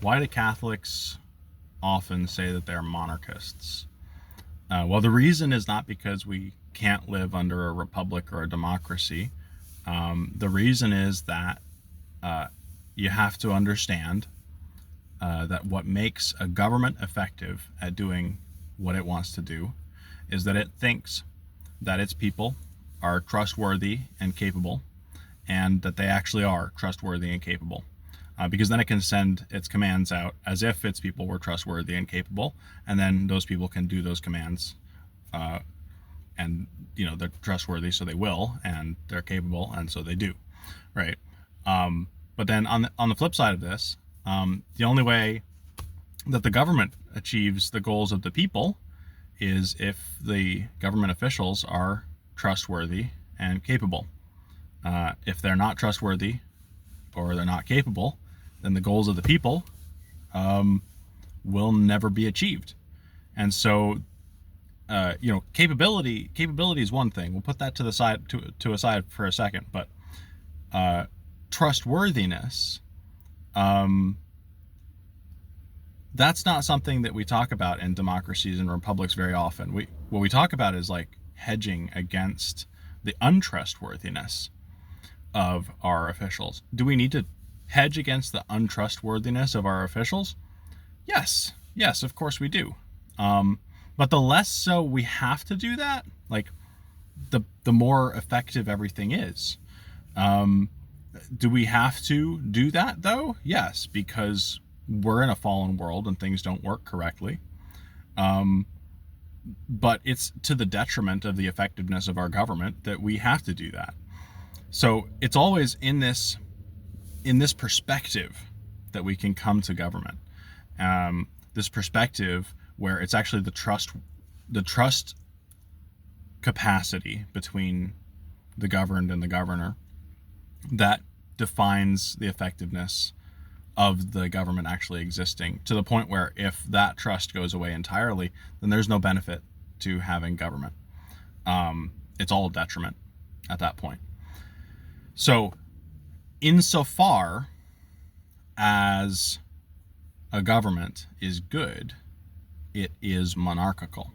Why do Catholics often say that they're monarchists? Well, the reason is not because we can't live under a republic or a democracy. The reason is that you have to understand that what makes a government effective at doing what it wants to do is that it thinks that its people are trustworthy and capable, and that they actually are trustworthy and capable. Because then it can send its commands out as if its people were trustworthy and capable, and then those people can do those commands, and they're trustworthy, so they will, and they're capable, and so they do, right? But then on the flip side of this, the only way that the government achieves the goals of the people is if the government officials are trustworthy and capable. If they're not trustworthy or they're not capable, then the goals of the people will never be achieved. And so, capability is one thing. We'll put that to the side to aside for a second. But trustworthiness, that's not something that we talk about in democracies and republics very often. What we talk about is like hedging against the untrustworthiness of our officials. Do we need to hedge against the untrustworthiness of our officials? Yes, of course we do. But the less so we have to do that, like the more effective everything is. Do we have to do that though? Yes, because we're in a fallen world and things don't work correctly. But it's to the detriment of the effectiveness of our government that we have to do that. So it's always in this perspective that we can come to government. This perspective where it's actually the trust capacity between the governed and the governor that defines the effectiveness of the government actually existing, to the point where if that trust goes away entirely, then there's no benefit to having government. It's all a detriment at that point. So insofar as a government is good, it is monarchical.